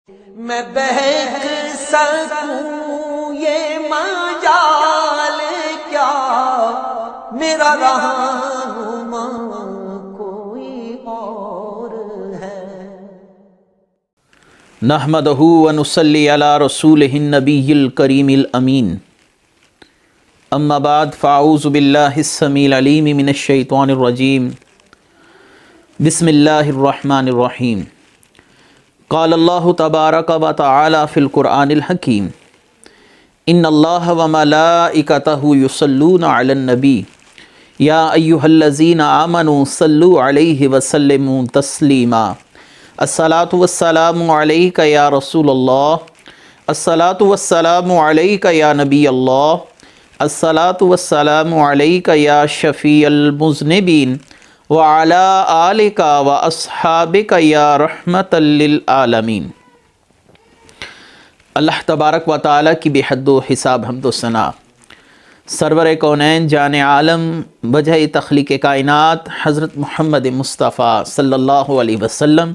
میں بہک سکوں یہ مجال کیا، میرا رہنما کوئی اور ہے۔ نحمدہ ونصلی علی رسولہ النبی الکریم الامین، اما بعد فاعوذ باللہ السمیع العلیم من الشیطان الرجیم، بسم اللہ الرحمن الرحیم۔ قال اللہ تبارک و تعالی فی القرآن الحکیم، ان اللہ وملائکتہ یصلون علی النبی یا ایہا الذین آمنوا صلوا علیہ وسلموا تسلیما۔ الصلاۃ والسلام علیک یا رسول اللہ، الصلاۃ والسلام علیک یا نبی اللہ، الصلاۃ والسلام علیک یا شفیع المذنبین وعلی آلک واصحابک یا رحمۃ للعالمین۔ اللہ تبارک و تعالیٰ کی بے حد و حساب حمد و ثنا، سرور کونین جان عالم وجہ تخلیق کائنات حضرت محمد مصطفیٰ صلی اللہ علیہ وسلم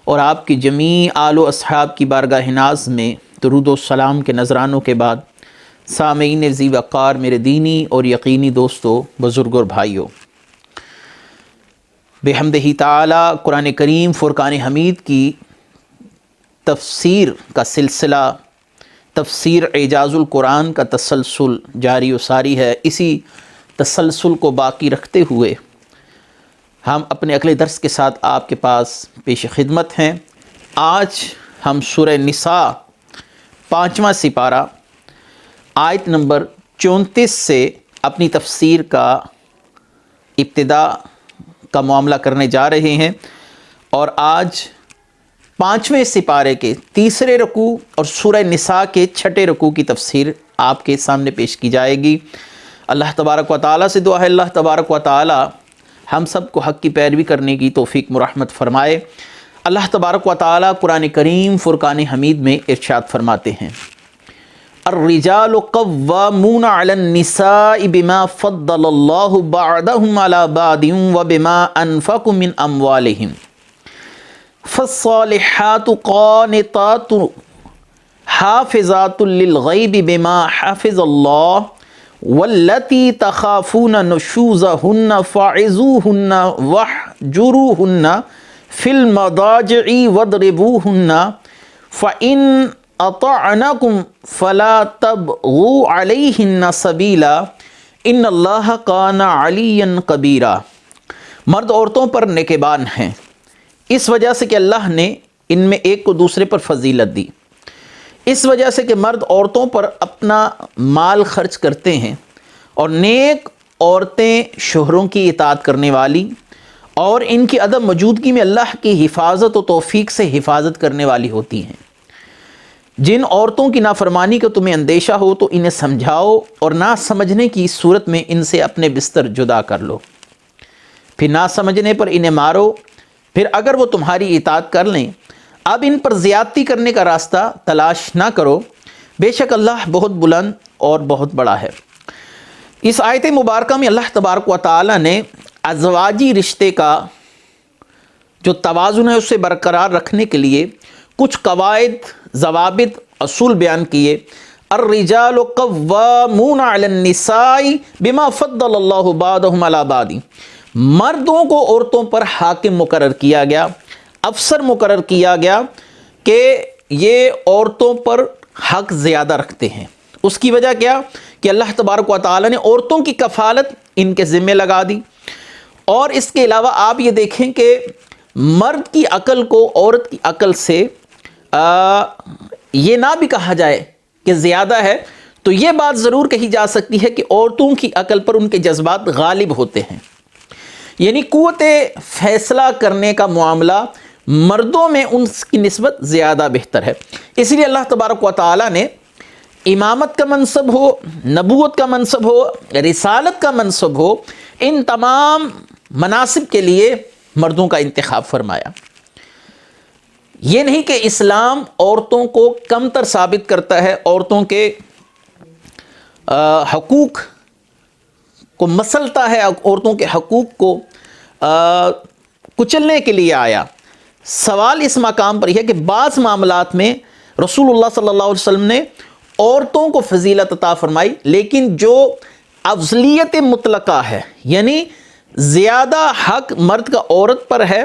اور آپ کی جمیع آل و اصحاب کی بارگاہ ناز میں درود و سلام کے نذرانوں کے بعد، سامعین ذی وقار میرے دینی اور یقینی دوستو، بزرگ اور بھائیو، بحمدہ تعالی قرآن کریم فرقان حمید کی تفسیر کا سلسلہ، تفسیر اعجاز القرآن کا تسلسل جاری و ساری ہے۔ اسی تسلسل کو باقی رکھتے ہوئے ہم اپنے اگلے درس کے ساتھ آپ کے پاس پیش خدمت ہیں۔ آج ہم سورہ نساء 5واں سپارہ آیت نمبر 34 سے اپنی تفسیر کا ابتدا کا معاملہ کرنے جا رہے ہیں، اور آج 5ویں سپارے کے تیسرے رکوع اور سورہ نساء کے 6 رکوع کی تفسیر آپ کے سامنے پیش کی جائے گی۔ اللہ تبارک و تعالیٰ سے دعا ہے اللہ تبارک و تعالیٰ ہم سب کو حق کی پیروی کرنے کی توفیق مرحمت فرمائے۔ اللہ تبارک و تعالیٰ قرآن کریم فرقان حمید میں ارشاد فرماتے ہیں، الرجال قوامون علی النساء بما فضل اللہ بعضهم علی بعض وبما انفقوا من اموالهم فالصالحات قانتات حافظات للغیب بما حفظ اللہ واللتی تخافون نشوزهن فعظوهن واہجروهن فی المضاجع واضربوهن فإن اطعنکم فلا تبغوا علیہن سبیلا ان اللہ کان علیا کبیرا۔ مرد عورتوں پر نگہبان ہیں اس وجہ سے کہ اللہ نے ان میں ایک کو دوسرے پر فضیلت دی، اس وجہ سے کہ مرد عورتوں پر اپنا مال خرچ کرتے ہیں، اور نیک عورتیں شوہروں کی اطاعت کرنے والی اور ان کی عدم موجودگی میں اللہ کی حفاظت و توفیق سے حفاظت کرنے والی ہوتی ہیں۔ جن عورتوں کی نافرمانی کا تمہیں اندیشہ ہو تو انہیں سمجھاؤ، اور نہ سمجھنے کی صورت میں ان سے اپنے بستر جدا کر لو، پھر نہ سمجھنے پر انہیں مارو، پھر اگر وہ تمہاری اطاعت کر لیں اب ان پر زیادتی کرنے کا راستہ تلاش نہ کرو، بے شک اللہ بہت بلند اور بہت بڑا ہے۔ اس آیت مبارکہ میں اللہ تبارک و تعالی نے ازواجی رشتے کا جو توازن ہے اسے برقرار رکھنے کے لیے کچھ قواعد، ضوابط، اصول بیان کیے۔ الرجال قوامون علی النساء بما فضل اللہ بعضهم علی بعض، مردوں کو عورتوں پر حاکم مقرر کیا گیا، افسر مقرر کیا گیا کہ یہ عورتوں پر حق زیادہ رکھتے ہیں۔ اس کی وجہ کیا کہ اللہ تبارک و تعالی نے عورتوں کی کفالت ان کے ذمہ لگا دی، اور اس کے علاوہ آپ یہ دیکھیں کہ مرد کی عقل کو عورت کی عقل سے یہ نہ بھی کہا جائے کہ زیادہ ہے، تو یہ بات ضرور کہی جا سکتی ہے کہ عورتوں کی عقل پر ان کے جذبات غالب ہوتے ہیں، یعنی قوت فیصلہ کرنے کا معاملہ مردوں میں ان کی نسبت زیادہ بہتر ہے۔ اس لیے اللہ تبارک و تعالیٰ نے امامت کا منصب ہو، نبوت کا منصب ہو، رسالت کا منصب ہو، ان تمام مناصب کے لیے مردوں کا انتخاب فرمایا۔ یہ نہیں کہ اسلام عورتوں کو کمتر ثابت کرتا ہے، عورتوں کے حقوق کو مسلتا ہے، عورتوں کے حقوق کو کچلنے کے لیے آیا۔ سوال اس مقام پر یہ ہے کہ بعض معاملات میں رسول اللہ صلی اللہ علیہ وسلم نے عورتوں کو فضیلت عطا فرمائی، لیکن جو افضلیت مطلقہ ہے، یعنی زیادہ حق مرد کا عورت پر ہے،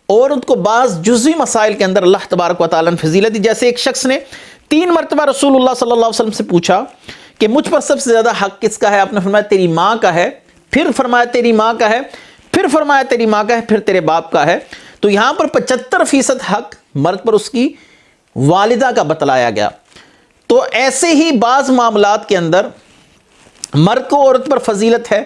عورت کو بعض جزوی مسائل کے اندر اللہ تبارک و تعالیٰ نے فضیلت دی۔ جیسے ایک شخص نے 3 مرتبہ رسول اللہ صلی اللہ علیہ وسلم سے پوچھا کہ مجھ پر سب سے زیادہ حق کس کا ہے؟ آپ نے فرمایا تیری ماں کا ہے، پھر فرمایا تیری ماں کا ہے، پھر فرمایا تیری ماں کا ہے، پھر تیرے باپ کا ہے۔ تو یہاں پر 75% حق مرد پر اس کی والدہ کا بتلایا گیا۔ تو ایسے ہی بعض معاملات کے اندر مرد کو عورت پر فضیلت ہے،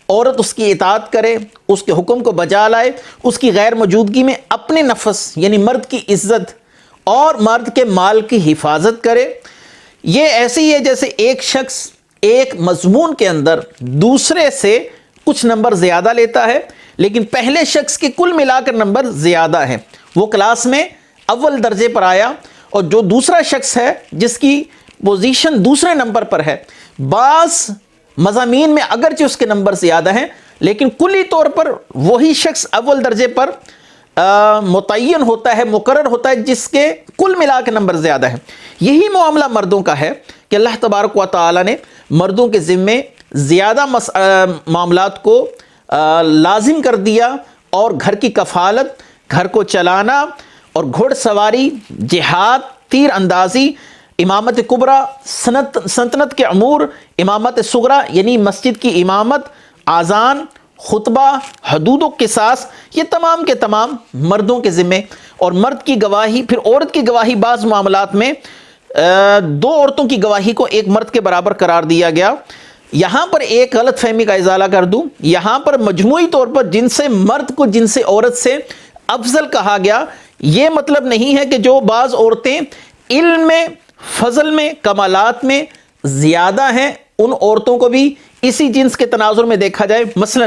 عورت اس کی اطاعت کرے، اس کے حکم کو بجا لائے، اس کی غیر موجودگی میں اپنے نفس یعنی مرد کی عزت اور مرد کے مال کی حفاظت کرے۔ یہ ایسے ہی ہے جیسے ایک شخص ایک مضمون کے اندر دوسرے سے کچھ نمبر زیادہ لیتا ہے، لیکن پہلے شخص کے کل ملا کر نمبر زیادہ ہیں، وہ کلاس میں اول درجے پر آیا، اور جو دوسرا شخص ہے جس کی پوزیشن دوسرے نمبر پر ہے، بعض مضامین میں اگرچہ اس کے نمبر زیادہ ہیں لیکن کلی طور پر وہی شخص اول درجے پر متعین ہوتا ہے، مقرر ہوتا ہے، جس کے کل ملا کے نمبر زیادہ ہیں۔ یہی معاملہ مردوں کا ہے کہ اللہ تبارک و تعالی نے مردوں کے ذمے زیادہ معاملات کو لازم کر دیا، اور گھر کی کفالت، گھر کو چلانا، اور گھوڑ سواری، جہاد، تیر اندازی، امامت کبریٰ، سلطنت کے امور، امامت صغریٰ یعنی مسجد کی امامت، اذان، خطبہ، حدود و قصاص، یہ تمام کے تمام مردوں کے ذمے۔ اور مرد کی گواہی، پھر عورت کی گواہی، بعض معاملات میں 2 عورتوں کی گواہی کو ایک مرد کے برابر قرار دیا گیا۔ یہاں پر ایک غلط فہمی کا ازالہ کر دوں، یہاں پر مجموعی طور پر جن سے مرد کو جن سے عورت سے افضل کہا گیا، یہ مطلب نہیں ہے کہ جو بعض عورتیں علم میں، فضل میں، کمالات میں زیادہ ہیں، ان عورتوں کو بھی اسی جنس کے تناظر میں دیکھا جائے۔ مثلا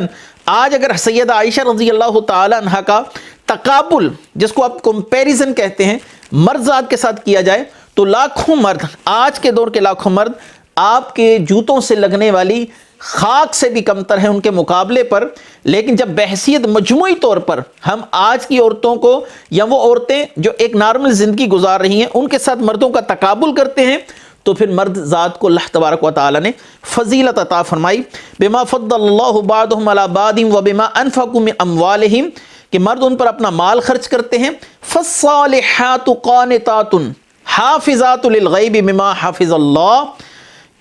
آج اگر سیدہ عائشہ رضی اللہ تعالی عنہ کا تقابل، جس کو آپ کمپیریزن کہتے ہیں، مرد ذات کے ساتھ کیا جائے، تو لاکھوں مرد، آج کے دور کے لاکھوں مرد آپ کے جوتوں سے لگنے والی خاک سے بھی کمتر ہیں ان کے مقابلے پر۔ لیکن جب بحثیت مجموعی طور پر ہم آج کی عورتوں کو، یا وہ عورتیں جو ایک نارمل زندگی گزار رہی ہیں، ان کے ساتھ مردوں کا تقابل کرتے ہیں، تو پھر مرد ذات کو اللہ تبارک و تعالی نے فضیلت عطا فرمائی۔ بما فضل اللہ بعضهم علی بعض وبما انفقوا من اموالهم، کہ مرد ان پر اپنا مال خرچ کرتے ہیں۔ فالصالحات قانتات حافظات للغیب بما حفظ اللہ،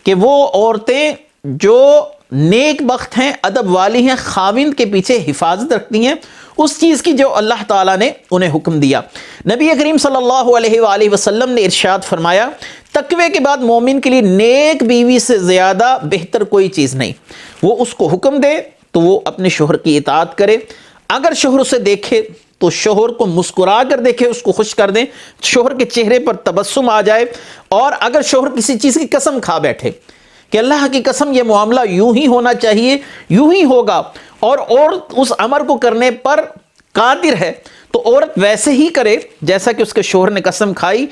کہ وہ عورتیں جو نیک بخت ہیں، ادب والی ہیں، خاوند کے پیچھے حفاظت رکھتی ہیں اس چیز کی جو اللہ تعالیٰ نے انہیں حکم دیا۔ نبی کریم صلی اللہ علیہ وآلہ وسلم نے ارشاد فرمایا، تقوی کے بعد مومن کے لیے نیک بیوی سے زیادہ بہتر کوئی چیز نہیں۔ وہ اس کو حکم دے تو وہ اپنے شوہر کی اطاعت کرے، اگر شوہر اسے دیکھے تو شوہر کو مسکرا کر دیکھے، اس کو خوش کر دیں، شوہر کے چہرے پر تبسم آ جائے۔ اور اگر شوہر کسی چیز کی قسم کھا بیٹھے کہ اللہ کی قسم یہ معاملہ یوں ہی ہونا چاہیے، یوں ہی ہوگا، اور عورت اس امر کو کرنے پر قادر ہے، تو عورت ویسے ہی کرے جیسا کہ اس کے شوہر نے قسم کھائی،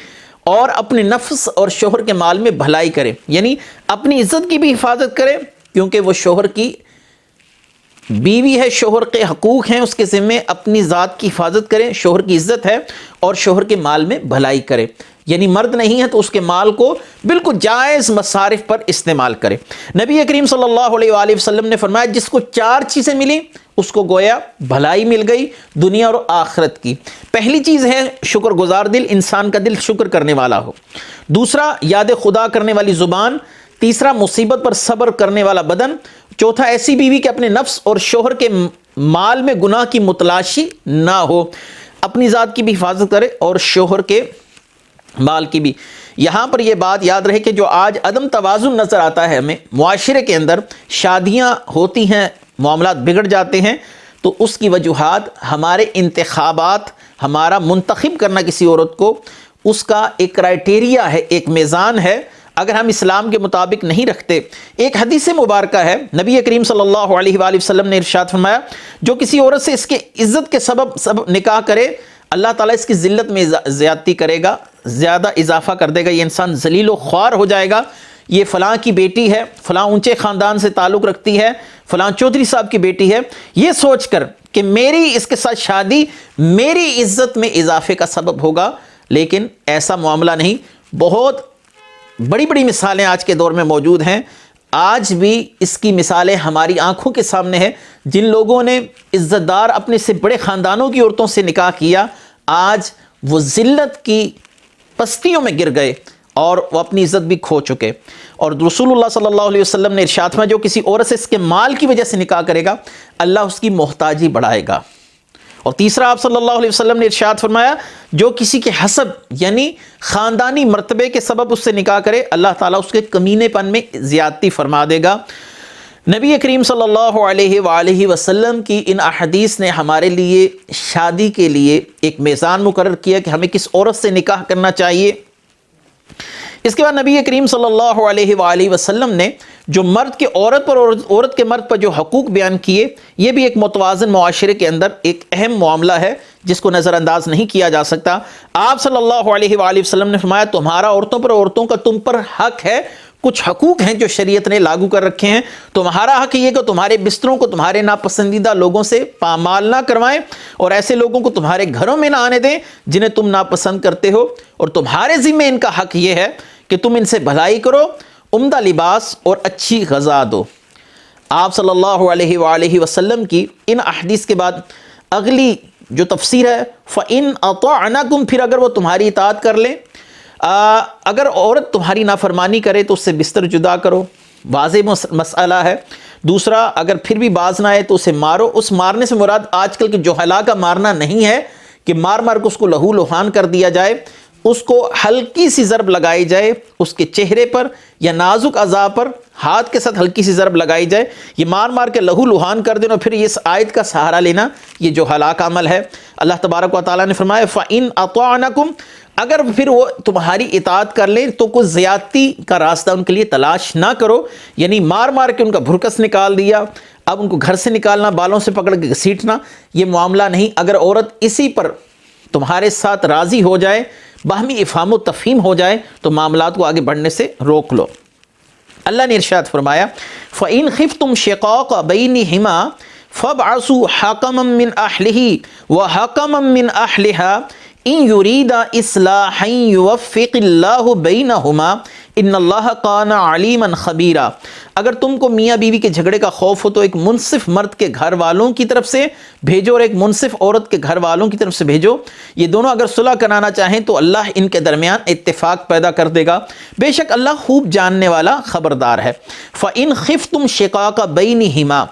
اور اپنے نفس اور شوہر کے مال میں بھلائی کرے، یعنی اپنی عزت کی بھی حفاظت کرے، کیونکہ وہ شوہر کی بیوی ہے، شوہر کے حقوق ہیں اس کے ذمے، اپنی ذات کی حفاظت کرے، شوہر کی عزت ہے، اور شوہر کے مال میں بھلائی کرے، یعنی مرد نہیں ہے تو اس کے مال کو بالکل جائز مصارف پر استعمال کرے۔ نبی کریم صلی اللہ علیہ وآلہ وسلم نے فرمایا، جس کو 4 چیزیں ملی اس کو گویا بھلائی مل گئی دنیا اور آخرت کی۔ پہلی چیز ہے شکر گزار دل، انسان کا دل شکر کرنے والا ہو۔ دوسرا یاد خدا کرنے والی زبان۔ تیسرا مصیبت پر صبر کرنے والا بدن۔ چوتھا ایسی بیوی کہ اپنے نفس اور شوہر کے مال میں گناہ کی متلاشی نہ ہو، اپنی ذات کی بھی حفاظت کرے اور شوہر کے مال کی بھی۔ یہاں پر یہ بات یاد رہے کہ جو آج عدم توازن نظر آتا ہے ہمیں معاشرے کے اندر، شادیاں ہوتی ہیں، معاملات بگڑ جاتے ہیں، تو اس کی وجوہات ہمارے انتخابات، ہمارا منتخب کرنا کسی عورت کو، اس کا ایک کرائٹیریا ہے، ایک میزان ہے، اگر ہم اسلام کے مطابق نہیں رکھتے۔ ایک حدیث مبارکہ ہے، نبی کریم صلی اللہ علیہ وآلہ وسلم نے ارشاد فرمایا، جو کسی عورت سے اس کے عزت کے سبب نکاح کرے، اللہ تعالیٰ اس کی ذلت میں زیادتی کرے گا، زیادہ اضافہ کر دے گا، یہ انسان ذلیل و خوار ہو جائے گا، یہ فلاں کی بیٹی ہے، فلاں اونچے خاندان سے تعلق رکھتی ہے، فلاں چودھری صاحب کی بیٹی ہے، یہ سوچ کر کہ میری اس کے ساتھ شادی میری عزت میں اضافے کا سبب ہوگا، لیکن ایسا معاملہ نہیں۔ بہت بڑی بڑی مثالیں آج کے دور میں موجود ہیں، آج بھی اس کی مثالیں ہماری آنکھوں کے سامنے ہیں۔ جن لوگوں نے عزت دار اپنے سے بڑے خاندانوں کی عورتوں سے نکاح کیا، آج وہ ذلت کی پستیوں میں گر گئے اور وہ اپنی عزت بھی کھو چکے۔ اور رسول اللہ صلی اللہ علیہ وسلم نے ارشاد فرمایا جو کسی عورت سے اس کے مال کی وجہ سے نکاح کرے گا، اللہ اس کی محتاجی بڑھائے گا۔ اور تیسرا آپ صلی اللہ علیہ وسلم نے ارشاد فرمایا جو کسی کے حسب یعنی خاندانی مرتبے کے سبب اس سے نکاح کرے، اللہ تعالیٰ اس کے کمینے پن میں زیادتی فرما دے گا۔ نبی کریم صلی اللہ علیہ وآلہ وسلم کی ان احادیث نے ہمارے لیے شادی کے لیے ایک میزان مقرر کیا کہ ہمیں کس عورت سے نکاح کرنا چاہیے۔ اس کے بعد نبی کریم صلی اللہ علیہ وآلہ وسلم نے جو مرد کے عورت پر اور عورت کے مرد پر جو حقوق بیان کیے، یہ بھی ایک متوازن معاشرے کے اندر ایک اہم معاملہ ہے جس کو نظر انداز نہیں کیا جا سکتا۔ آپ صلی اللہ علیہ وآلہ وسلم نے فرمایا تمہارا عورتوں پر عورتوں کا تم پر حق ہے، کچھ حقوق ہیں جو شریعت نے لاگو کر رکھے ہیں۔ تمہارا حق یہ کہ تمہارے بستروں کو تمہارے ناپسندیدہ لوگوں سے پامال نہ کروائیں اور ایسے لوگوں کو تمہارے گھروں میں نہ آنے دیں جنہیں تم ناپسند کرتے ہو، اور تمہارے ذمہ ان کا حق یہ ہے کہ تم ان سے بھلائی کرو، عمدہ لباس اور اچھی غذا دو۔ آپ صلی اللہ علیہ وآلہ وسلم کی ان احادیث کے بعد اگلی جو تفسیر ہے فَإِنْ أَطَعْنَكُمْ، پھر اگر وہ تمہاری اطاعت کر لیں، اگر عورت تمہاری نافرمانی کرے تو اس سے بستر جدا کرو، واضح مسئلہ ہے۔ دوسرا، اگر پھر بھی باز نہ آئے تو اسے مارو۔ اس مارنے سے مراد آج کل کے جوہلا کا مارنا نہیں ہے کہ مار مار کے اس کو لہو لہان کر دیا جائے، اس کو ہلکی سی ضرب لگائی جائے اس کے چہرے پر یا نازک اعضاء پر، ہاتھ کے ساتھ ہلکی سی ضرب لگائی جائے۔ یہ مار مار کے لہو لہان کر دینا پھر اس آیت کا سہارا لینا، یہ جو ہلاک عمل ہے۔ اللہ تبارک و تعالیٰ نے فرمایا فَإِنْ أَطَعْنَكُمْ، اگر پھر وہ تمہاری اطاعت کر لیں تو کوئی زیادتی کا راستہ ان کے لیے تلاش نہ کرو، یعنی مار مار کے ان کا بھرکس نکال دیا، اب ان کو گھر سے نکالنا، بالوں سے پکڑ کے گھسیٹنا، یہ معاملہ نہیں۔ اگر عورت اسی پر تمہارے ساتھ راضی ہو جائے، باہمی افہام و تفہیم ہو جائے، تو معاملات کو آگے بڑھنے سے روک لو۔ اللہ نے ارشاد فرمایا فَإِنْ خِفْتُمْ شِقَاقَ بَيْنِهِمَا فَابْعَثُوا حَكَمًا مِّنْ أَهْلِهِ وَحَكَمًا مِّنْ أَهْلِهَا إِنْ يُرِيدَا إِصْلَاحًا يُوَفِّقِ اللَّهُ بَيْنَهُمَا إِنَّ اللَّهَ كَانَ عَلِيمًا خَبِيرًا۔ اگر تم کو میاں بیوی کے جھگڑے کا خوف ہو تو ایک منصف مرد کے گھر والوں کی طرف سے بھیجو اور ایک منصف عورت کے گھر والوں کی طرف سے بھیجو، یہ دونوں اگر صلح کرانا چاہیں تو اللہ ان کے درمیان اتفاق پیدا کر دے گا، بے شک اللہ خوب جاننے والا خبردار ہے۔ فَإِنْ خِفْتُمْ شِقَاقَ بَيْنِهِمَا،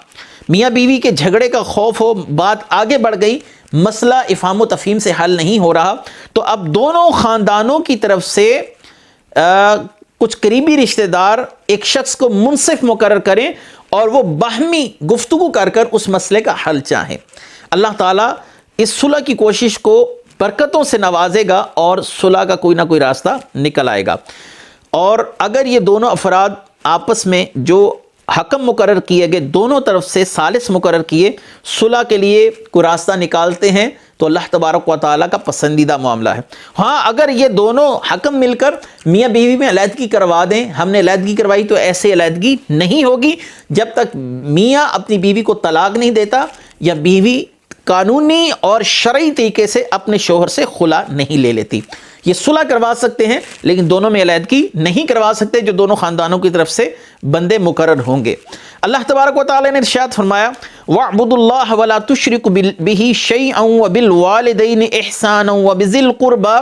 میاں بیوی کے جھگڑے کا خوف ہو، بات آگے بڑھ گئی، مسئلہ افہام و تفہیم سے حل نہیں ہو رہا، تو اب دونوں خاندانوں کی طرف سے کچھ قریبی رشتہ دار ایک شخص کو منصف مقرر کریں اور وہ باہمی گفتگو کر کر اس مسئلے کا حل چاہیں۔ اللہ تعالیٰ اس صلح کی کوشش کو برکتوں سے نوازے گا اور صلح کا کوئی نہ کوئی راستہ نکل آئے گا۔ اور اگر یہ دونوں افراد آپس میں جو حکم مقرر کیے گئے، دونوں طرف سے ثالث مقرر کیے، صلح کے لیے کوئی راستہ نکالتے ہیں تو اللہ تبارک و تعالیٰ کا پسندیدہ معاملہ ہے۔ ہاں، اگر یہ دونوں حکم مل کر میاں بیوی میں علیحدگی کروا دیں، ہم نے علیحدگی کروائی تو ایسے علیحدگی نہیں ہوگی جب تک میاں اپنی بیوی کو طلاق نہیں دیتا یا بیوی قانونی اور شرعی طریقے سے اپنے شوہر سے خلا نہیں لے لیتی۔ یہ صلح کروا سکتے ہیں لیکن دونوں میں علیحدگی نہیں کروا سکتے جو دونوں خاندانوں کی طرف سے بندے مقرر ہوں گے۔ اللہ تبارک و تعالی نے ارشاد فرمایا وَاعْبُدُوا اللَّهَ وَلَا تُشْرِكُوا بِهِ شَيْئًا وَبِالْوَالِدَيْنِ إِحْسَانًا وَبِذِي الْقُرْبَى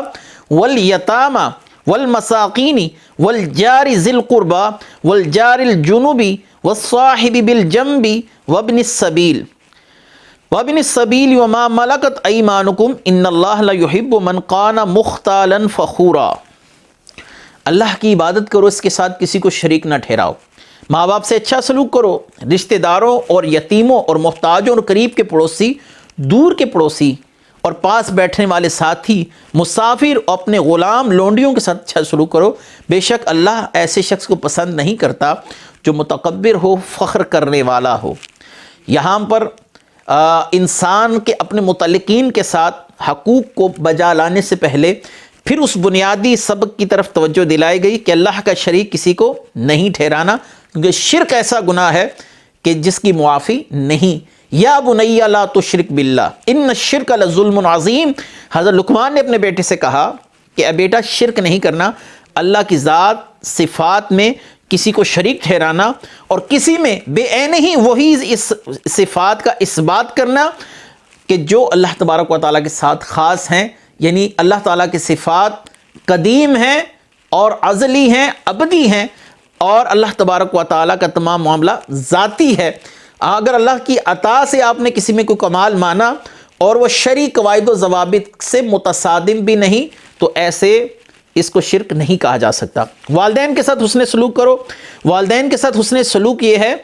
وَالْيَتَامَى وَالْمَسَاكِينِ وَالْجَارِ ذِي الْقُرْبَى وَالْجَارِ الْجُنُبِ وَالصَّاحِبِ بِالْجَنبِ وَابْنِ السَّبِيلِ وَمَا مَلَكَتْ أَيْمَانُكُمْ إِنَّ اللَّهَ لَا يُحِبُّ مَنْ كَانَ مُخْتَالًا فَخُورًا۔ اللہ کی عبادت کرو، اس کے ساتھ کسی کو شریک نہ ٹھہراؤ، ماں باپ سے اچھا سلوک کرو، رشتہ داروں اور یتیموں اور محتاجوں اور قریب کے پڑوسی، دور کے پڑوسی اور پاس بیٹھنے والے ساتھی، مسافر اور اپنے غلام لونڈیوں کے ساتھ اچھا سلوک کرو، بے شک اللہ ایسے شخص کو پسند نہیں کرتا جو متکبر ہو، فخر کرنے والا ہو۔ یہاں پر انسان کے اپنے متعلقین کے ساتھ حقوق کو بجا لانے سے پہلے پھر اس بنیادی سبق کی طرف توجہ دلائی گئی کہ اللہ کا شریک کسی کو نہیں ٹھہرانا، کیونکہ شرک ایسا گناہ ہے کہ جس کی معافی نہیں۔ یا بنی لا تشرک باللہ ان الشرک لظلم عظیم، حضرت لقمان نے اپنے بیٹے سے کہا کہ اے بیٹا شرک نہیں کرنا، اللہ کی ذات صفات میں کسی کو شریک ٹھہرانا اور کسی میں بے عین ہی وہی اس صفات کا اثبات کرنا کہ جو اللہ تبارک و تعالیٰ کے ساتھ خاص ہیں، یعنی اللہ تعالیٰ کی صفات قدیم ہیں اور ازلی ہیں، ابدی ہیں، اور اللہ تبارک و تعالیٰ کا تمام معاملہ ذاتی ہے۔ اگر اللہ کی عطا سے آپ نے کسی میں کوئی کمال مانا اور وہ شرعی قواعد و ضوابط سے متصادم بھی نہیں، تو ایسے اس کو شرک نہیں کہا جا سکتا۔ والدین کے ساتھ حسن سلوک کرو۔ والدین کے ساتھ حسن سلوک یہ ہے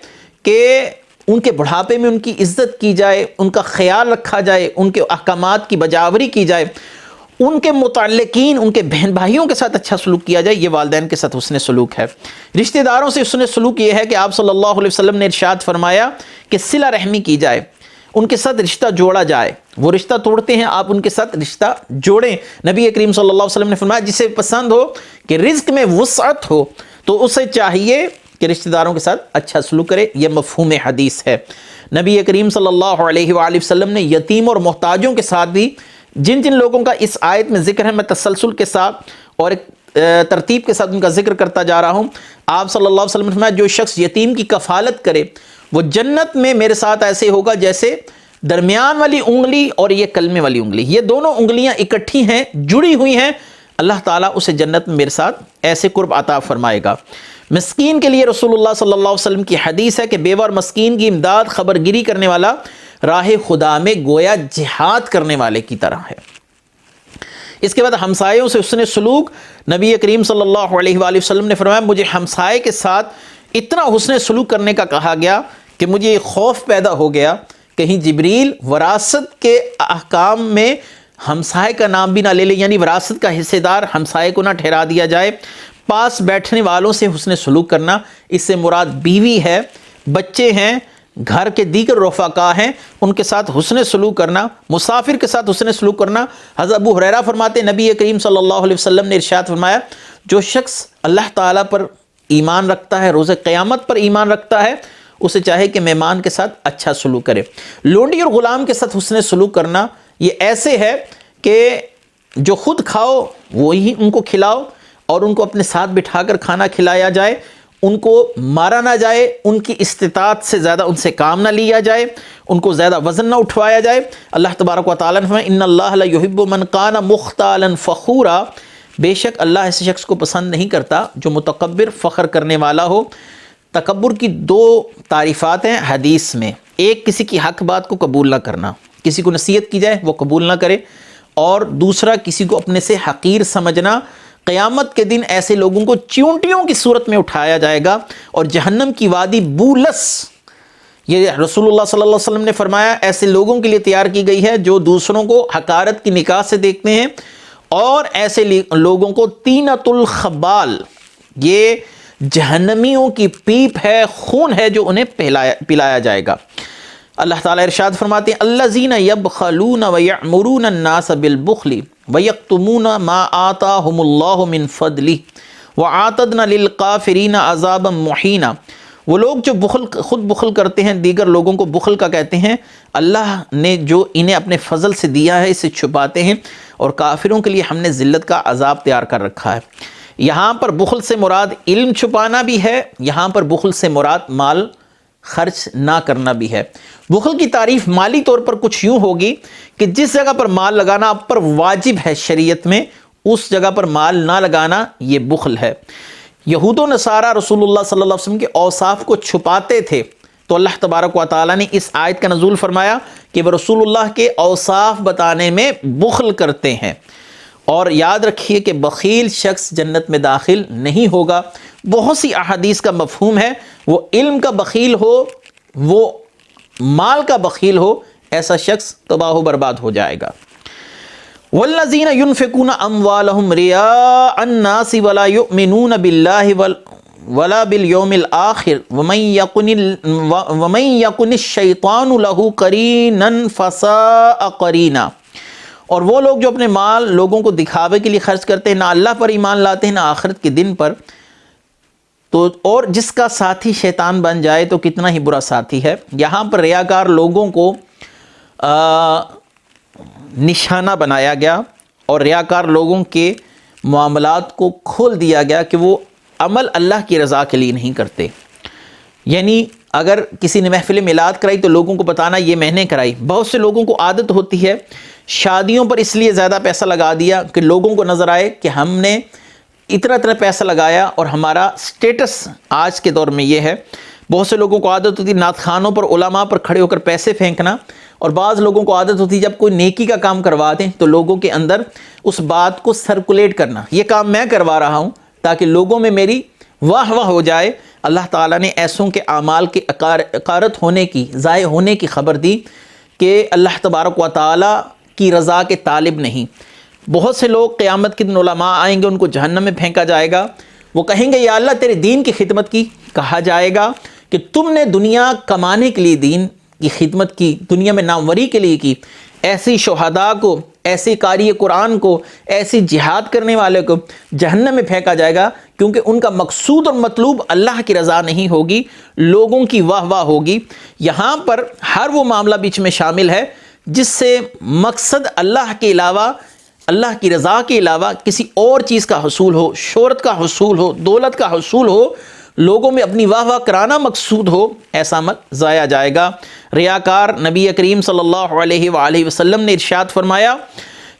کہ ان کے بڑھاپے میں ان کی عزت کی جائے، ان کا خیال رکھا جائے، ان کے احکامات کی بجاوری کی جائے، ان کے متعلقین، ان کے بہن بھائیوں کے ساتھ اچھا سلوک کیا جائے، یہ والدین کے ساتھ حسن سلوک ہے۔ رشتہ داروں سے حسن سلوک یہ ہے کہ آپ صلی اللہ علیہ وسلم نے ارشاد فرمایا کہ صلہ رحمی کی جائے، ان کے ساتھ رشتہ جوڑا جائے، وہ رشتہ توڑتے ہیں آپ ان کے ساتھ رشتہ جوڑیں۔ نبی کریم صلی اللہ علیہ وسلم نے فرمایا جسے پسند ہو کہ رزق میں وسعت ہو تو اسے چاہیے کہ رشتہ داروں کے ساتھ اچھا سلوک کرے، یہ مفہوم حدیث ہے۔ نبی کریم صلی اللہ علیہ وآلہ وسلم نے یتیم اور محتاجوں کے ساتھ بھی، جن جن لوگوں کا اس آیت میں ذکر ہے، میں تسلسل کے ساتھ اور ایک ترتیب کے ساتھ ان کا ذکر کرتا جا رہا ہوں۔ آپ صلی اللہ علیہ وسلم نے فرمایا جو شخص یتیم کی کفالت کرے وہ جنت میں میرے ساتھ ایسے ہوگا جیسے درمیان والی انگلی اور یہ کلمے والی انگلی، یہ دونوں انگلیاں اکٹھی ہیں، جڑی ہوئی ہیں، اللہ تعالیٰ اسے جنت میں میرے ساتھ ایسے قرب عطا فرمائے گا۔ مسکین کے لیے رسول اللہ صلی اللہ علیہ وسلم کی حدیث ہے کہ بیوہ اور مسکین کی امداد خبر گیری کرنے والا راہ خدا میں گویا جہاد کرنے والے کی طرح ہے۔ اس کے بعد ہمسایوں سے حسن سلوک۔ نبی کریم صلی اللہ علیہ وآلہ وسلم نے فرمایا مجھے ہمسائے کے ساتھ اتنا حسن سلوک کرنے کا کہا گیا کہ مجھے یہ خوف پیدا ہو گیا کہیں جبریل وراثت کے احکام میں ہمسائے کا نام بھی نہ لے لے، یعنی وراثت کا حصے دار ہمسائے کو نہ ٹھہرا دیا جائے۔ پاس بیٹھنے والوں سے حسن سلوک کرنا، اس سے مراد بیوی ہے، بچے ہیں، گھر کے دیگر رفقا ہیں، ان کے ساتھ حسن سلوک کرنا، مسافر کے ساتھ حسن سلوک کرنا۔ حضرت ابو ہریرہ فرماتے ہیں نبی کریم صلی اللہ علیہ وسلم نے ارشاد فرمایا جو شخص اللہ تعالیٰ پر ایمان رکھتا ہے، روز قیامت پر ایمان رکھتا ہے، اسے چاہے کہ مہمان کے ساتھ اچھا سلوک کرے۔ لونڈی اور غلام کے ساتھ حسن سلوک کرنا یہ ایسے ہے کہ جو خود کھاؤ وہی ان کو کھلاؤ اور ان کو اپنے ساتھ بٹھا کر کھانا کھلایا جائے، ان کو مارا نہ جائے، ان کی استطاعت سے زیادہ ان سے کام نہ لیا جائے، ان کو زیادہ وزن نہ اٹھوایا جائے۔ اللہ تبارک و تعالیٰ نے فرمایا ان اللہ لا یحب من کان مختالا فخورا، بے شک اللہ ایسے شخص کو پسند نہیں کرتا جو متکبر فخر کرنے والا ہو۔ تکبر کی دو تعریفات ہیں حدیث میں، ایک کسی کی حق بات کو قبول نہ کرنا، کسی کو نصیحت کی جائے وہ قبول نہ کرے، اور دوسرا کسی کو اپنے سے حقیر سمجھنا۔ قیامت کے دن ایسے لوگوں کو چیونٹیوں کی صورت میں اٹھایا جائے گا اور جہنم کی وادی بولس، یہ رسول اللہ صلی اللہ علیہ وسلم نے فرمایا ایسے لوگوں کے لیے تیار کی گئی ہے جو دوسروں کو حقارت کی نگاہ سے دیکھتے ہیں، اور ایسے لوگوں کو طینۃ الخبال، یہ جہنمیوں کی پیپ ہے، خون ہے جو انہیں پلایا جائے گا۔ اللہ تعالیٰ ارشاد فرماتے ہیں الذین یبخلون ویأمرون الناس بالبخل ویکتمون ما آتاہم اللہ من فضلہ وأعتدنا للکافرین عذابا مہینا۔ وہ لوگ جو خود بخل کرتے ہیں، دیگر لوگوں کو بخل کا کہتے ہیں، اللہ نے جو انہیں اپنے فضل سے دیا ہے اسے چھپاتے ہیں، اور کافروں کے لیے ہم نے ذلت کا عذاب تیار کر رکھا ہے۔ یہاں پر بخل سے مراد علم چھپانا بھی ہے، یہاں پر بخل سے مراد مال خرچ نہ کرنا بھی ہے۔ بخل کی تعریف مالی طور پر کچھ یوں ہوگی کہ جس جگہ پر مال لگانا آپ پر واجب ہے شریعت میں، اس جگہ پر مال نہ لگانا یہ بخل ہے۔ یہود و نصارہ رسول اللہ صلی اللہ علیہ وسلم کے اوصاف کو چھپاتے تھے، تو اللہ تبارک و تعالیٰ نے اس آیت کا نزول فرمایا کہ وہ رسول اللہ کے اوصاف بتانے میں بخل کرتے ہیں۔ اور یاد رکھیے کہ بخیل شخص جنت میں داخل نہیں ہوگا۔ بہت سی احادیث کا مفہوم ہے، وہ علم کا بخیل ہو، وہ مال کا بخیل ہو، ایسا شخص تباہ و برباد ہو جائے گا۔ والذین ينفقون اموالهم رئاء الناس ولا يؤمنون بالله ولا بالیوم الآخر ومن یکن الشیطان له قرینا فساء قرینا۔ اور وہ لوگ جو اپنے مال لوگوں کو دکھاوے کے لیے خرچ کرتے ہیں، نہ اللہ پر ایمان لاتے ہیں نہ آخرت کے دن پر، تو اور جس کا ساتھی شیطان بن جائے تو کتنا ہی برا ساتھی ہے۔ یہاں پر ریاکار لوگوں کو نشانہ بنایا گیا اور ریاکار لوگوں کے معاملات کو کھول دیا گیا کہ وہ عمل اللہ کی رضا کے لیے نہیں کرتے۔ یعنی اگر کسی نے محفل میلاد کرائی تو لوگوں کو بتانا یہ میں نے کرائی۔ بہت سے لوگوں کو عادت ہوتی ہے شادیوں پر اس لیے زیادہ پیسہ لگا دیا کہ لوگوں کو نظر آئے کہ ہم نے اتنا پیسہ لگایا اور ہمارا سٹیٹس آج کے دور میں یہ ہے۔ بہت سے لوگوں کو عادت ہوتی ہے نعت خوانوں پر، علماء پر کھڑے ہو کر پیسے پھینکنا، اور بعض لوگوں کو عادت ہوتی ہے جب کوئی نیکی کا کام کروا دیں تو لوگوں کے اندر اس بات کو سرکولیٹ کرنا، یہ کام میں کروا رہا ہوں تاکہ لوگوں میں میری واہ واہ ہو جائے۔ اللہ تعالیٰ نے ایسوں کے اعمال کے اقارت ہونے کی، ضائع ہونے کی خبر دی کہ اللہ تبارک و تعالیٰ کی رضا کے طالب نہیں۔ بہت سے لوگ قیامت کے دن علماء آئیں گے، ان کو جہنم میں پھینکا جائے گا، وہ کہیں گے یا اللہ تیرے دین کی خدمت کی۔ کہا جائے گا کہ تم نے دنیا کمانے کے لیے دین کی خدمت کی، دنیا میں ناموری کے لیے کی۔ ایسی شہداء کو، ایسی قاری قرآن کو، ایسی جہاد کرنے والے کو جہنم میں پھینکا جائے گا، کیونکہ ان کا مقصود اور مطلوب اللہ کی رضا نہیں ہوگی، لوگوں کی واہ واہ ہوگی۔ یہاں پر ہر وہ معاملہ بیچ میں شامل ہے جس سے مقصد اللہ کے علاوہ، اللہ کی رضا کے علاوہ کسی اور چیز کا حصول ہو، شہرت کا حصول ہو، دولت کا حصول ہو، لوگوں میں اپنی واہ واہ کرانا مقصود ہو، ایسا عمل ضائع جائے گا۔ ریاکار نبی کریم صلی اللہ علیہ وآلہ وسلم نے ارشاد فرمایا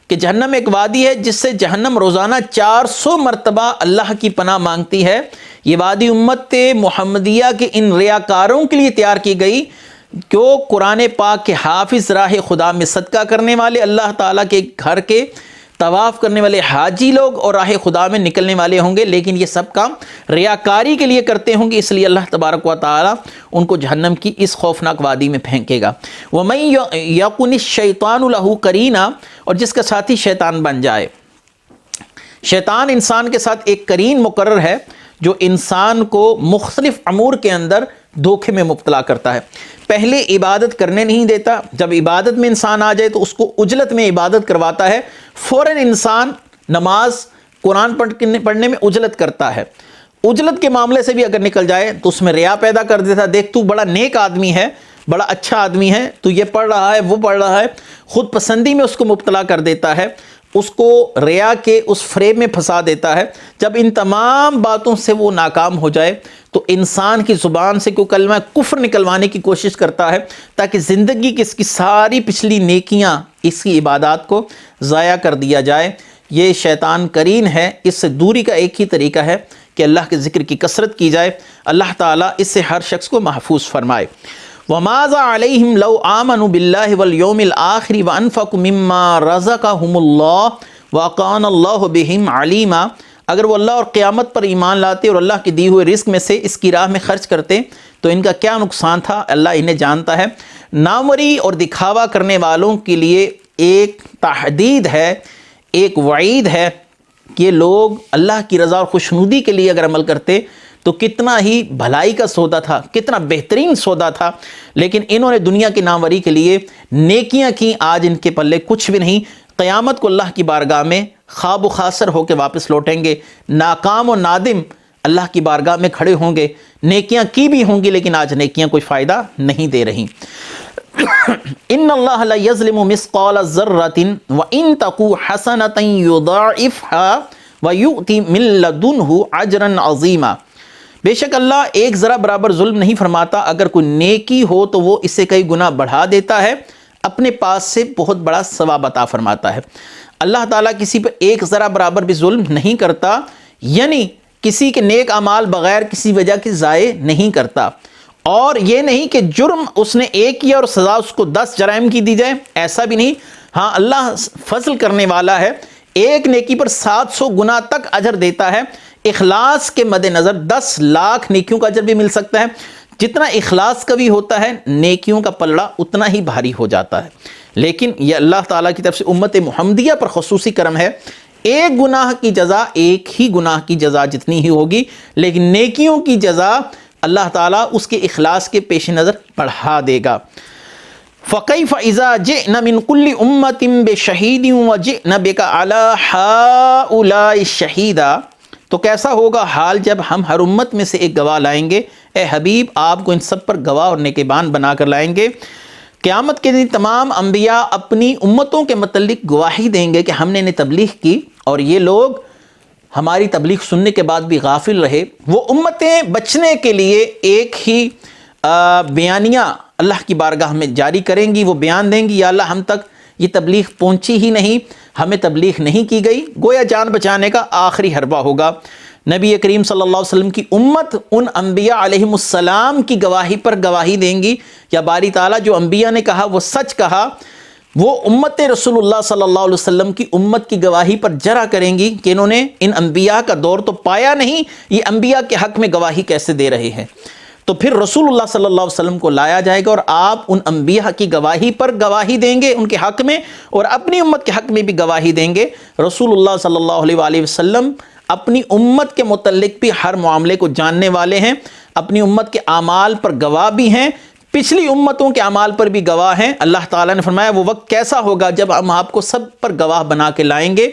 کہ جہنم ایک وادی ہے جس سے جہنم روزانہ 400 مرتبہ اللہ کی پناہ مانگتی ہے۔ یہ وادی امت محمدیہ کے ان ریاکاروں کے لیے تیار کی گئی جو قرآن پاک کے حافظ، راہ خدا میں صدقہ کرنے والے، اللہ تعالیٰ کے گھر کے طواف کرنے والے حاجی لوگ اور راہ خدا میں نکلنے والے ہوں گے، لیکن یہ سب کام ریاکاری کے لیے کرتے ہوں گے، اس لیے اللہ تبارک و تعالی ان کو جہنم کی اس خوفناک وادی میں پھینکے گا۔ وَمَن يَكُنِ الشَّيْطَانُ لَهُ قَرِينًا، اور جس کا ساتھی شیطان بن جائے۔ شیطان انسان کے ساتھ ایک قرین مقرر ہے جو انسان کو مختلف امور کے اندر دھوکے میں مبتلا کرتا ہے۔ پہلے عبادت کرنے نہیں دیتا، جب عبادت میں انسان آ جائے تو اس کو عجلت میں عبادت کرواتا ہے، فوراً انسان نماز قرآن پڑھنے میں عجلت کرتا ہے۔ عجلت کے معاملے سے بھی اگر نکل جائے تو اس میں ریا پیدا کر دیتا، دیکھ تو بڑا نیک آدمی ہے، بڑا اچھا آدمی ہے، تو یہ پڑھ رہا ہے وہ پڑھ رہا ہے، خود پسندی میں اس کو مبتلا کر دیتا ہے، اس کو ریا کے اس فریب میں پھنسا دیتا ہے۔ جب ان تمام باتوں سے وہ ناکام ہو جائے تو انسان کی زبان سے کوئی کلمہ کفر نکلوانے کی کوشش کرتا ہے تاکہ زندگی کی اس کی ساری پچھلی نیکیاں، اس کی عبادات کو ضائع کر دیا جائے۔ یہ شیطان قرین ہے، اس سے دوری کا ایک ہی طریقہ ہے کہ اللہ کے ذکر کی کثرت کی جائے، اللہ تعالیٰ اس سے ہر شخص کو محفوظ فرمائے۔ وَمَاذَا عَلَيْهِمْ لَوْ آمَنُوا بِاللَّهِ وَالْيَوْمِ الْآخِرِ وَأَنفَقُوا مِمَّا رَزَقَهُمُ اللَّهُ وَكَانَ اللَّهُ بِهِمْ عَلِيمًا، اگر وہ اللہ اور قیامت پر ایمان لاتے اور اللہ کے دیے ہوئے رزق میں سے اس کی راہ میں خرچ کرتے تو ان کا کیا نقصان تھا، اللہ انہیں جانتا ہے۔ ناموری اور دکھاوا کرنے والوں کے لیے ایک تحدید ہے، ایک وعید ہے کہ لوگ اللہ کی رضا اور خوشنودی کے لیے اگر عمل کرتے تو کتنا ہی بھلائی کا سودا تھا، کتنا بہترین سودا تھا، لیکن انہوں نے دنیا کی ناموری کے لیے نیکیاں کی، آج ان کے پلے کچھ بھی نہیں۔ قیامت کو اللہ کی بارگاہ میں خواب و خاسر ہو کے واپس لوٹیں گے، ناکام و نادم اللہ کی بارگاہ میں کھڑے ہوں گے۔ نیکیاں کی بھی ہوں گی لیکن آج نیکیاں کوئی فائدہ نہیں دے رہی۔ ان اللہ لا یظلم مثقال ذرۃ وان تک حسنۃ یضاعفها ویؤتی من لدنہ اجرا عظیما، بے شک اللہ ایک ذرا برابر ظلم نہیں فرماتا، اگر کوئی نیکی ہو تو وہ اسے کئی گنا بڑھا دیتا ہے، اپنے پاس سے بہت بڑا ثواب عطا فرماتا ہے۔ اللہ تعالیٰ کسی پر ایک ذرا برابر بھی ظلم نہیں کرتا، یعنی کسی کے نیک اعمال بغیر کسی وجہ کے ضائع نہیں کرتا، اور یہ نہیں کہ جرم اس نے ایک کیا اور سزا اس کو 10 جرائم کی دی جائے، ایسا بھی نہیں۔ ہاں اللہ فضل کرنے والا ہے، ایک نیکی پر 700 گنا تک اجر دیتا ہے۔ اخلاص کے مد نظر 10 لاکھ نیکیوں کا اجر بھی مل سکتا ہے۔ جتنا اخلاص کا بھی ہوتا ہے نیکیوں کا پلڑا اتنا ہی بھاری ہو جاتا ہے، لیکن یہ اللہ تعالیٰ کی طرف سے امت محمدیہ پر خصوصی کرم ہے، ایک گناہ کی جزا ایک ہی گناہ کی جزا جتنی ہی ہوگی، لیکن نیکیوں کی جزا اللہ تعالیٰ اس کے اخلاص کے پیش نظر بڑھا دے گا۔ فَكَيْفَ إِذَا جِئْنَا مِنْ كُلِّ أُمَّةٍ بِشَهِيدٍ وَجِئْنَا بِكَ عَلَى هَؤُلَاءِ شَهِيدًا، تو کیسا ہوگا حال جب ہم ہر امت میں سے ایک گواہ لائیں گے، اے حبیب آپ کو ان سب پر گواہ اور نگہبان بنا کر لائیں گے۔ قیامت کے دن تمام انبیاء اپنی امتوں کے متعلق گواہی دیں گے کہ ہم نے انہیں تبلیغ کی اور یہ لوگ ہماری تبلیغ سننے کے بعد بھی غافل رہے۔ وہ امتیں بچنے کے لیے ایک ہی بیانیہ اللہ کی بارگاہ میں جاری کریں گی، وہ بیان دیں گی یا اللہ ہم تک یہ تبلیغ پہنچی ہی نہیں، ہمیں تبلیغ نہیں کی گئی، گویا جان بچانے کا آخری حربہ ہوگا۔ نبی کریم صلی اللہ علیہ وسلم کی امت ان انبیاء علیہم السلام کی گواہی پر گواہی دیں گی، یا باری تعالیٰ جو انبیاء نے کہا وہ سچ کہا، وہ امت رسول اللہ صلی اللہ علیہ وسلم کی امت کی گواہی پر جرا کریں گی کہ انہوں نے ان انبیاء کا دور تو پایا نہیں، یہ انبیاء کے حق میں گواہی کیسے دے رہے ہیں۔ تو پھر رسول اللہ صلی اللہ علیہ وسلم کو لایا جائے گا اور آپ ان انبیاء کی گواہی پر گواہی دیں گے ان کے حق میں، اور اپنی امت کے حق میں بھی گواہی دیں گے۔ رسول اللہ صلی اللہ علیہ وآلہ وسلم اپنی امت کے متعلق بھی ہر معاملے کو جاننے والے ہیں، اپنی امت کے اعمال پر گواہ بھی ہیں، پچھلی امتوں کے اعمال پر بھی گواہ ہیں۔ اللہ تعالیٰ نے فرمایا وہ وقت کیسا ہوگا جب ہم آپ کو سب پر گواہ بنا کے لائیں گے۔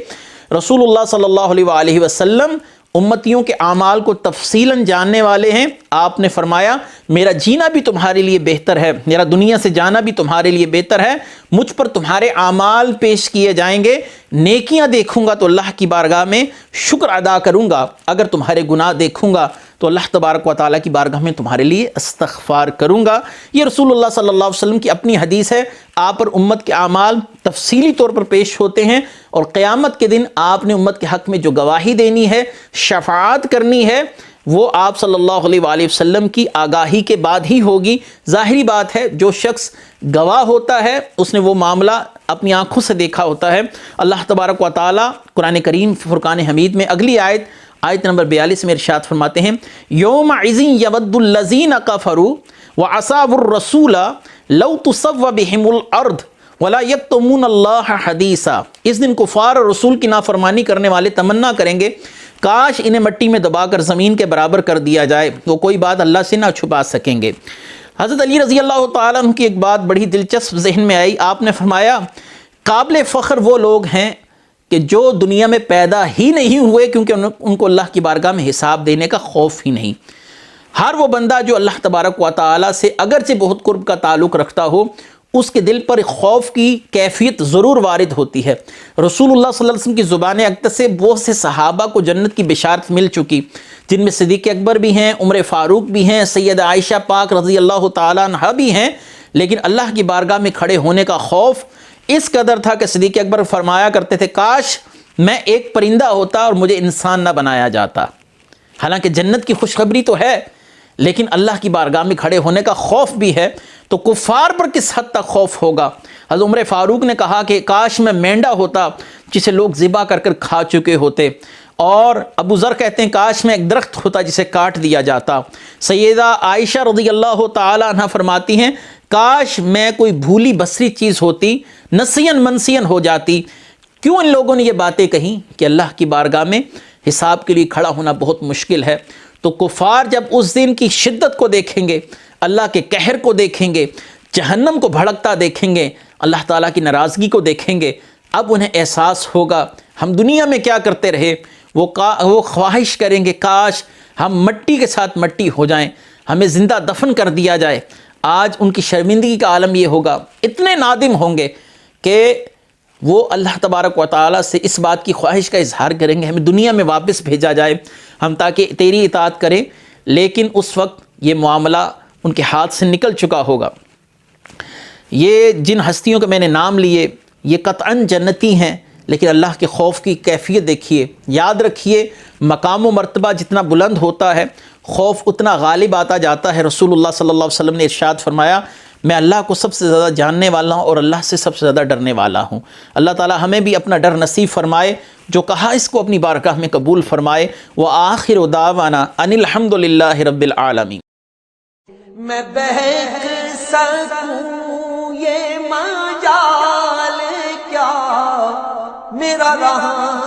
رسول اللہ صلی اللہ علیہ وآلہ وسلم امتیوں کے اعمال کو تفصیلاً جاننے والے ہیں۔ آپ نے فرمایا میرا جینا بھی تمہارے لیے بہتر ہے، میرا دنیا سے جانا بھی تمہارے لیے بہتر ہے، مجھ پر تمہارے اعمال پیش کیے جائیں گے، نیکیاں دیکھوں گا تو اللہ کی بارگاہ میں شکر ادا کروں گا، اگر تمہارے گناہ دیکھوں گا تو اللہ تبارک و تعالیٰ کی بارگاہ میں تمہارے لیے استغفار کروں گا۔ یہ رسول اللہ صلی اللہ علیہ وسلم کی اپنی حدیث ہے۔ آپ پر امت کے اعمال تفصیلی طور پر پیش ہوتے ہیں، اور قیامت کے دن آپ نے امت کے حق میں جو گواہی دینی ہے، شفاعت کرنی ہے، وہ آپ صلی اللہ علیہ وآلہ وسلم کی آگاہی کے بعد ہی ہوگی۔ ظاہری بات ہے جو شخص گواہ ہوتا ہے اس نے وہ معاملہ اپنی آنکھوں سے دیکھا ہوتا ہے۔ اللہ تبارک و تعالیٰ قرآن کریم فرقان حمید میں اگلی آیت نمبر 42 میں ارشاد فرماتے ہیں، یومئذ یود الذین کفروا وعصوا الرسول لو تسوی بہم الارض ولا یکتمون اللہ حدیثا۔ اس دن کفار اور رسول کی نافرمانی کرنے والے تمنا کریں گے کاش انہیں مٹی میں دبا کر زمین کے برابر کر دیا جائے، وہ کوئی بات اللہ سے نہ چھپا سکیں گے۔ حضرت علی رضی اللہ تعالیٰ عنہ کی ایک بات بڑی دلچسپ ذہن میں آئی۔ آپ نے فرمایا قابل فخر وہ لوگ ہیں کہ جو دنیا میں پیدا ہی نہیں ہوئے، کیونکہ ان کو اللہ کی بارگاہ میں حساب دینے کا خوف ہی نہیں۔ ہر وہ بندہ جو اللہ تبارک و تعالیٰ سے اگرچہ بہت قرب کا تعلق رکھتا ہو، اس کے دل پر خوف کی کیفیت ضرور وارد ہوتی ہے۔ رسول اللہ صلی اللہ علیہ وسلم کی زبان اقدس سے بہت سے صحابہ کو جنت کی بشارت مل چکی، جن میں صدیق اکبر بھی ہیں، عمر فاروق بھی ہیں، سیدہ عائشہ پاک رضی اللہ تعالیٰ عنہا بھی ہیں، لیکن اللہ کی بارگاہ میں کھڑے ہونے کا خوف اس قدر تھا کہ صدیق اکبر فرمایا کرتے تھے کاش میں ایک پرندہ ہوتا اور مجھے انسان نہ بنایا جاتا۔ حالانکہ جنت کی خوشخبری تو ہے، لیکن اللہ کی بارگاہ میں کھڑے ہونے کا خوف بھی ہے، تو کفار پر کس حد تک خوف ہوگا۔ حضرت عمر فاروق نے کہا کہ کاش میں مینڈا ہوتا جسے لوگ ذبح کر کر کھا چکے ہوتے، اور ابو ذر کہتے ہیں کاش میں ایک درخت ہوتا جسے کاٹ دیا جاتا۔ سیدہ عائشہ رضی اللہ تعالی عنہ فرماتی ہیں کاش میں کوئی بھولی بسری چیز ہوتی، نسین منسین ہو جاتی۔ کیوں ان لوگوں نے یہ باتیں کہیں کہ اللہ کی بارگاہ میں حساب کے لیے کھڑا ہونا بہت مشکل ہے۔ تو کفار جب اس دن کی شدت کو دیکھیں گے، اللہ کے قہر کو دیکھیں گے، جہنم کو بھڑکتا دیکھیں گے، اللہ تعالیٰ کی ناراضگی کو دیکھیں گے، اب انہیں احساس ہوگا ہم دنیا میں کیا کرتے رہے۔ وہ خواہش کریں گے کاش ہم مٹی کے ساتھ مٹی ہو جائیں، ہمیں زندہ دفن کر دیا جائے۔ آج ان کی شرمندگی کا عالم یہ ہوگا، اتنے نادم ہوں گے کہ وہ اللہ تبارک و تعالیٰ سے اس بات کی خواہش کا اظہار کریں گے ہمیں دنیا میں واپس بھیجا جائے، ہم تاکہ تیری اطاعت کریں، لیکن اس وقت یہ معاملہ ان کے ہاتھ سے نکل چکا ہوگا۔ یہ جن ہستیوں کے میں نے نام لیے یہ قطعاً جنتی ہیں، لیکن اللہ کے خوف کی کیفیت دیکھیے۔ یاد رکھیے مقام و مرتبہ جتنا بلند ہوتا ہے خوف اتنا غالب آتا جاتا ہے۔ رسول اللہ صلی اللہ علیہ وسلم نے ارشاد فرمایا میں اللہ کو سب سے زیادہ جاننے والا ہوں اور اللہ سے سب سے زیادہ ڈرنے والا ہوں۔ اللہ تعالی ہمیں بھی اپنا ڈر نصیب فرمائے، جو کہا اس کو اپنی بارگاہ میں قبول فرمائے۔ وآخر دعوانا ان الحمد للہ رب العالمین۔ میں بہک سکوں یہ مجال کیا میرا رہا